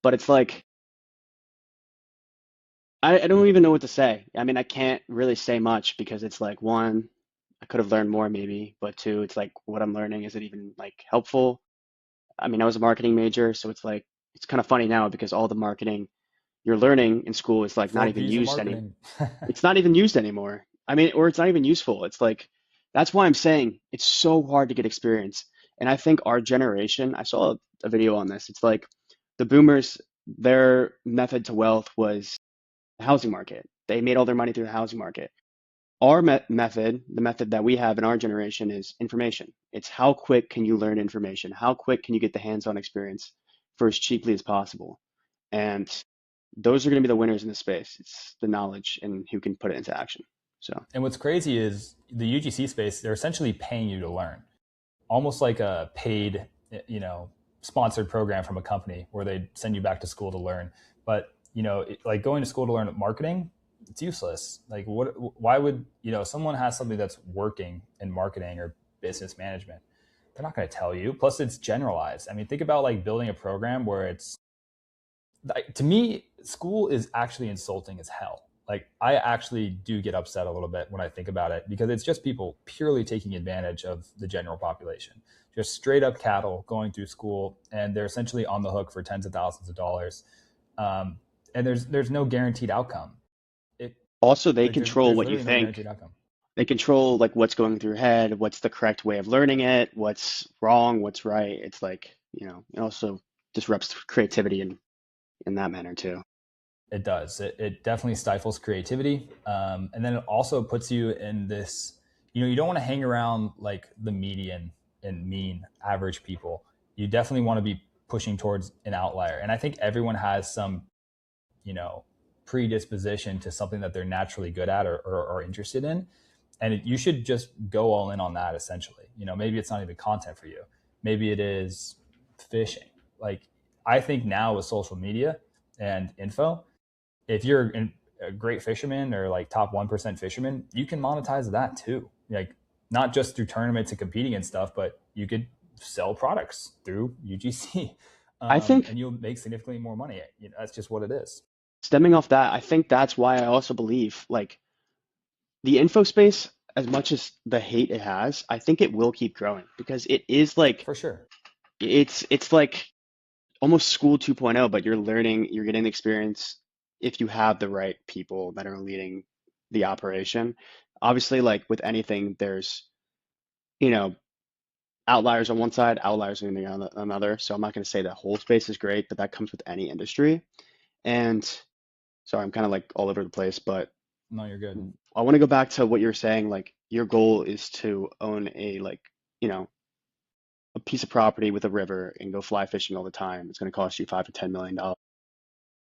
But it's like I don't even know what to say. I mean, I can't really say much because it's like, one, I could have learned more maybe, but two, it's like what I'm learning, is it even like helpful? I mean, I was a marketing major, so it's like it's kind of funny now because all the marketing you're learning in school is like not Four even P's of used any. marketing. It's not even used anymore. I mean, or it's not even useful. It's like that's why I'm saying it's so hard to get experience. And I think our generation, I saw a video on this. It's like the boomers, their method to wealth was the housing market. They made all their money through the housing market. Our method, the method that we have in our generation, is information. It's how quick can you learn information? How quick can you get the hands-on experience for as cheaply as possible? And those are going to be the winners in this space. It's the knowledge and who can put it into action. So And what's crazy is the UGC space, they're essentially paying you to learn, almost like a paid, you know, sponsored program from a company where they send you back to school to learn. But like going to school to learn marketing, it's useless. Like, why would someone has something that's working in marketing or business management? They're not going to tell you. Plus, it's generalized. I mean, think about like building a program where it's like, to me, school is actually insulting as hell. Like I actually do get upset a little bit when I think about it because it's just people purely taking advantage of the general population, just straight up cattle going through school, and they're essentially on the hook for tens of thousands of dollars. Um, and there's no guaranteed outcome. It also, they like control there's what you literally no think. guaranteed outcome. They control like what's going through your head, what's the correct way of learning it, what's wrong, what's right. It's like, it also disrupts creativity in that manner too. It does. It definitely stifles creativity. And then it also puts you in this, you don't want to hang around like the median and mean average people. You definitely want to be pushing towards an outlier. And I think everyone has some, you know, predisposition to something that they're naturally good at or interested in. And you should just go all in on that essentially. Maybe it's not even content for you. Maybe it is fishing. Like I think now with social media and info, if you're a great fisherman or like top 1% fisherman, you can monetize that too. Like not just through tournaments and competing and stuff, but you could sell products through UGC, I think and you'll make significantly more money. That's just what it is. stemming off that, I think that's why I also believe like the info space. as much as the hate it has, I think it will keep growing because it is like For sure. it's like almost school 2.0, but you're learning, you're getting the experience if you have the right people that are leading the operation. Obviously, like with anything, there's, you know, outliers on one side, outliers on the another. So I'm not going to say the whole space is great, but that comes with any industry. And sorry, I'm kind of like all over the place, but No, you're good. I want to go back to what you're saying. Like your goal is to own a like, you know, a piece of property with a river and go fly fishing all the time. It's going to cost you $5 to $10 million.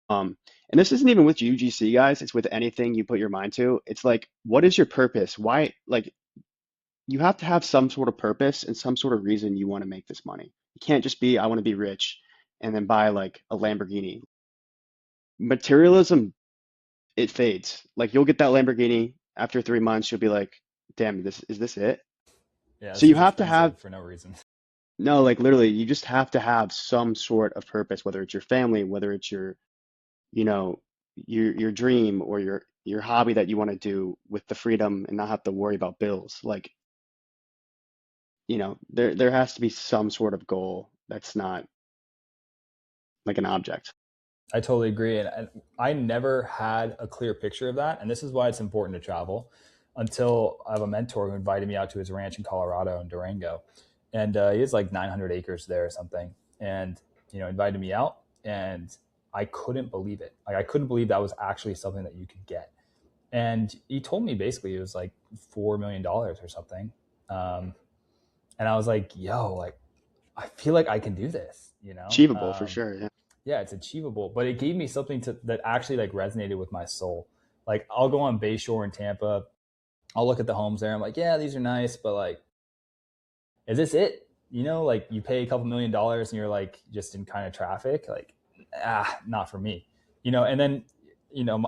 And this isn't even with UGC guys. It's with anything you put your mind to. It's like, what is your purpose? Why? Like, you have to have some sort of purpose and some sort of reason you want to make this money. You can't just be, I want to be rich and then buy like a Lamborghini. Materialism, it fades. Like you'll get that Lamborghini after 3 months, you'll be like, damn, this is this it? Yeah, So this you is have to have, expensive for no reason. no, like literally, you just have to have some sort of purpose, whether it's your family, whether it's your, you know, your dream or your hobby that you want to do with the freedom and not have to worry about bills. Like, there has to be some sort of goal that's not like an object. I totally agree. And I never had a clear picture of that. And this is why it's important to travel until I have a mentor who invited me out to his ranch in Colorado in Durango. And he has like 900 acres there or something. And, invited me out. And I couldn't believe it. Like, I couldn't believe that was actually something that you could get. And he told me basically it was like $4 million or something. Um, and I was like, yo, like, I feel like I can do this, Achievable for sure. Yeah. yeah, it's achievable, but it gave me something that actually like resonated with my soul. Like I'll go on Bayshore in Tampa, I'll look at the homes there. I'm like, yeah, these are nice, but like, is this it? Like you pay a couple $1 million and you're like just in kind of traffic, like, not for me. And then,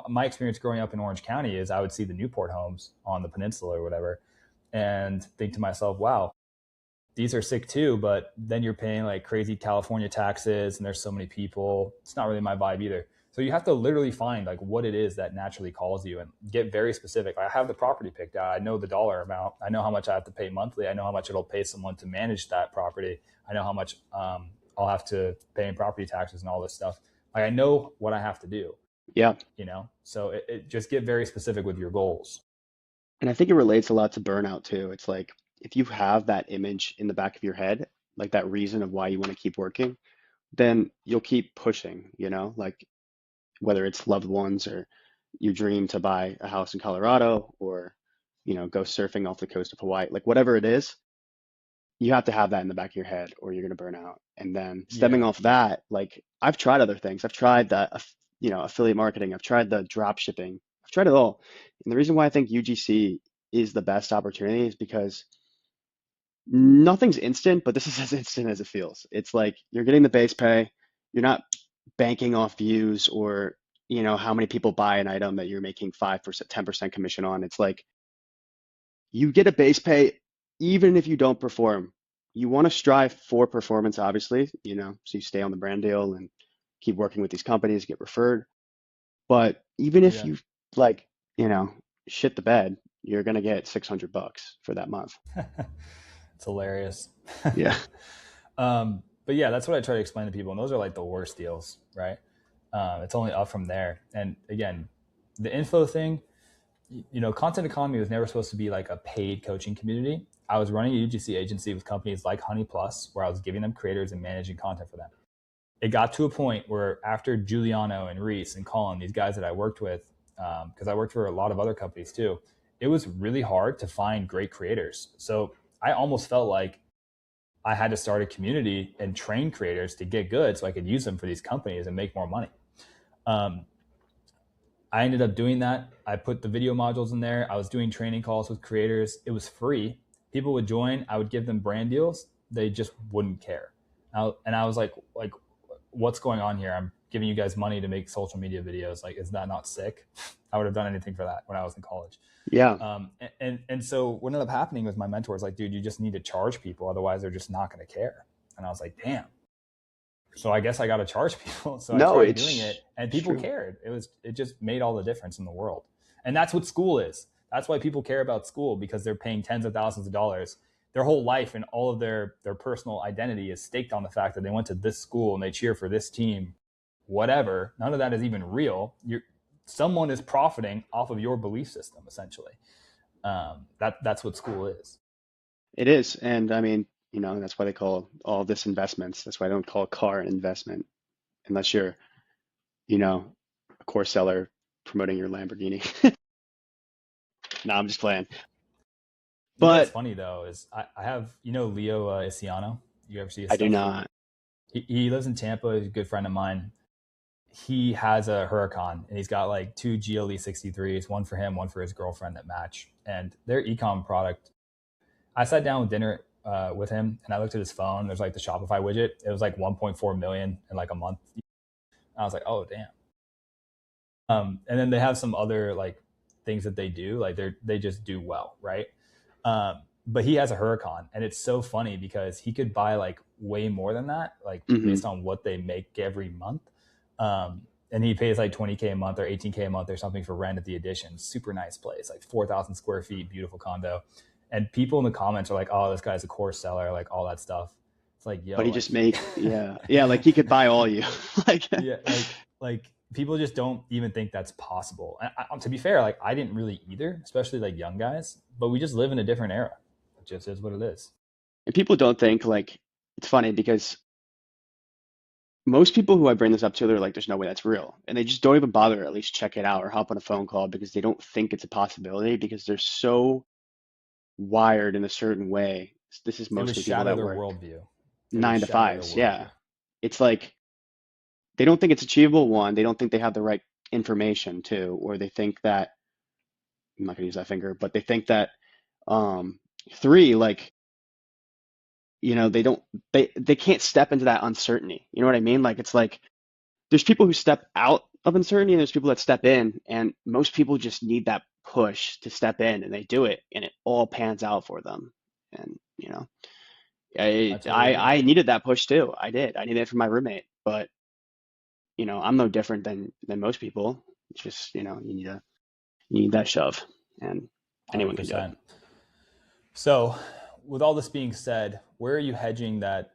my experience growing up in Orange County is I would see the Newport homes on the peninsula or whatever, and think to myself, wow, these are sick too, but then you're paying like crazy California taxes and there's so many people. It's not really my vibe either. So you have to literally find like what it is that naturally calls you and get very specific. I have the property picked out. I know the dollar amount. I know how much I have to pay monthly. I know how much it'll pay someone to manage that property. I know how much I'll have to pay in property taxes and all this stuff. Like I know what I have to do, Yeah. So it just get very specific with your goals. And I think it relates a lot to burnout too. It's like if you have that image in the back of your head, like that reason of why you want to keep working, then you'll keep pushing, like whether it's loved ones or your dream to buy a house in Colorado or, go surfing off the coast of Hawaii, like whatever it is, you have to have that in the back of your head or you're going to burn out. And then stemming Yeah. off that, like I've tried other things. I've tried the, affiliate marketing. I've tried the drop shipping. I've tried it all. And the reason why I think UGC is the best opportunity is because nothing's instant, but this is as instant as it feels. It's like you're getting the base pay. You're not banking off views or, how many people buy an item that you're making 5%, 10% commission on. It's like you get a base pay even if you don't perform. You want to strive for performance, obviously, so you stay on the brand deal and keep working with these companies, get referred. But even if Yeah. you like, you know, shit the bed, you're gonna get $600 for that month. It's hilarious. Yeah. But yeah, that's what I try to explain to people. And those are like the worst deals, right? It's only up from there. And again, the info thing, content economy was never supposed to be like a paid coaching community. I was running a UGC agency with companies like Honey Plus, where I was giving them creators and managing content for them. It got to a point where after Giuliano and Reese and Colin, these guys that I worked with, because I worked for a lot of other companies too, it was really hard to find great creators. So I almost felt like I had to start a community and train creators to get good so I could use them for these companies and make more money. Um, I ended up doing that. I put the video modules in there. I was doing training calls with creators. It was free. People would join. I would give them brand deals. They just wouldn't care. And I was like, what's going on here? I'm giving you guys money to make social media videos. Like, is that not sick? I would have done anything for that when I was in college. Yeah. And so what ended up happening was my mentor was like, dude, you just need to charge people. Otherwise, they're just not going to care. And I was like, damn. So I guess I got to charge people. So I No, tried doing it it's and it's people true. cared. It just made all the difference in the world. And that's what school is. That's why people care about school, because they're paying tens of thousands of dollars. Their whole life and all of their personal identity is staked on the fact that they went to this school and they cheer for this team, whatever. None of that is even real. Someone is profiting off of your belief system, essentially. That's what school is. It is. And I mean, that's why they call all this investments. That's why I don't call a car an investment unless you're, a course seller promoting your Lamborghini. No, I'm just playing. You know what's But funny though is I have, Leo Isiano. You ever see his I do stuff? not. He lives in Tampa. He's a good friend of mine. He has a Huracan and he's got like two GLE 63s, one for him, one for his girlfriend that match. And their ecom product, I sat down with dinner with him and I looked at his phone. There's like the Shopify widget. It was like 1.4 million in like a month. I was like, oh damn. And then they have some other like things that they do, like they just do well, right? But he has a Huracan, and it's so funny because he could buy like way more than that, like Hmm. based on what they make every month. And he pays like 20K a month or 18K a month or something for rent at the Edition. Super nice place, like 4,000 square feet, beautiful condo. And people in the comments are like, "Oh, this guy's a course seller," like all that stuff. It's like, But yo, he like just make, yeah, yeah, like he could buy all you. Like, yeah, like people just don't even think that's possible. And to be fair, like I didn't really either, especially like young guys. But we just live in a different era. It just is what it is. and people don't think like it's funny because most people who I bring this up to, they're like, there's no way that's real. And they just don't even bother to at least check it out or hop on a phone call because they don't think it's a possibility because they're so wired in a certain way. This is It would mostly people shatter that their work worldview. It would nine to shatter their fives. Yeah. worldview. It's like they don't think it's achievable, one. They don't think they have the right information, two, or they think that, I'm not going to use that finger, but they think that, um, three, like, they don't, they can't step into that uncertainty. You know what I mean? Like, it's like, there's people who step out of uncertainty and there's people that step in, and most people just need that push to step in and they do it and it all pans out for them. And, I totally agree. I needed that push too. I did. I needed it from my roommate, but I'm no different than most people. It's just, you need that shove and anyone can do it. 100%. So, with all this being said, where are you hedging that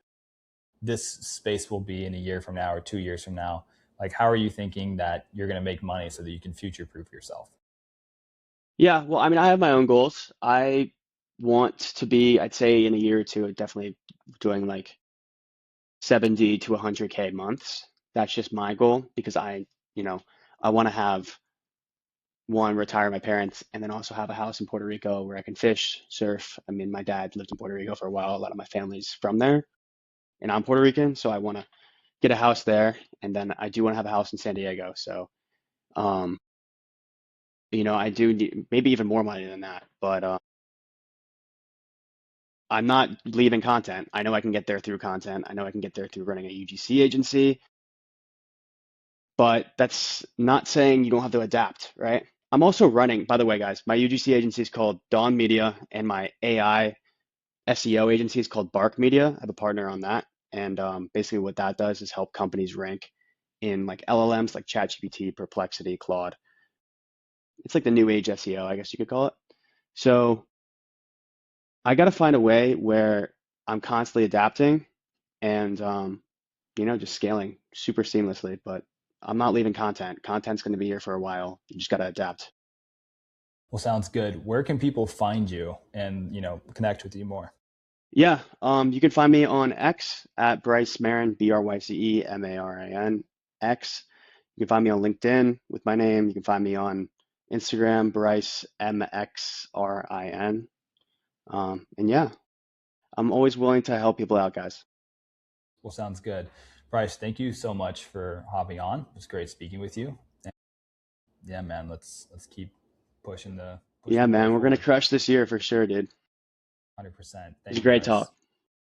this space will be in a year from now or 2 years from now? Like, how are you thinking that you're going to make money so that you can future proof yourself? Yeah, well, I mean, I have my own goals. I want to be, I'd say in a year or two, definitely doing like 70 to 100K months. That's just my goal because you know, I want to have one, retire my parents, and then also have a house in Puerto Rico where I can fish, surf. I mean, my dad lived in Puerto Rico for a while. A lot of my family's from there, and I'm Puerto Rican, so I want to get a house there, and then I do want to have a house in San Diego. So, um, I do need maybe even more money than that, but I'm not leaving content. I know I can get there through content. I know I can get there through running a UGC agency, but that's not saying you don't have to adapt, right? I'm also running, by the way, guys, my UGC agency is called Dawn Media, and my AI SEO agency is called Bark Media. I have a partner on that. And basically, what that does is help companies rank in like LLMs like ChatGPT, Perplexity, Claude. It's like the new age SEO, I guess you could call it. So I got to find a way where I'm constantly adapting and just scaling super seamlessly. But I'm not leaving content. Content's going to be here for a while. You just got to adapt. Well, sounds good. Where can people find you and, connect with you more? Yeah, you can find me on X at Bryce Marin, BryceMarin, X. You can find me on LinkedIn with my name. You can find me on Instagram, Bryce MXRIN. And yeah, I'm always willing to help people out, guys. Well, sounds good. Bryce, thank you so much for hopping on. It was great speaking with you. And yeah, man, let's keep pushing Yeah, the boat man, we're gonna forward. crush this year for sure, dude. 100%. It's a Thank you, great talk. Bryce.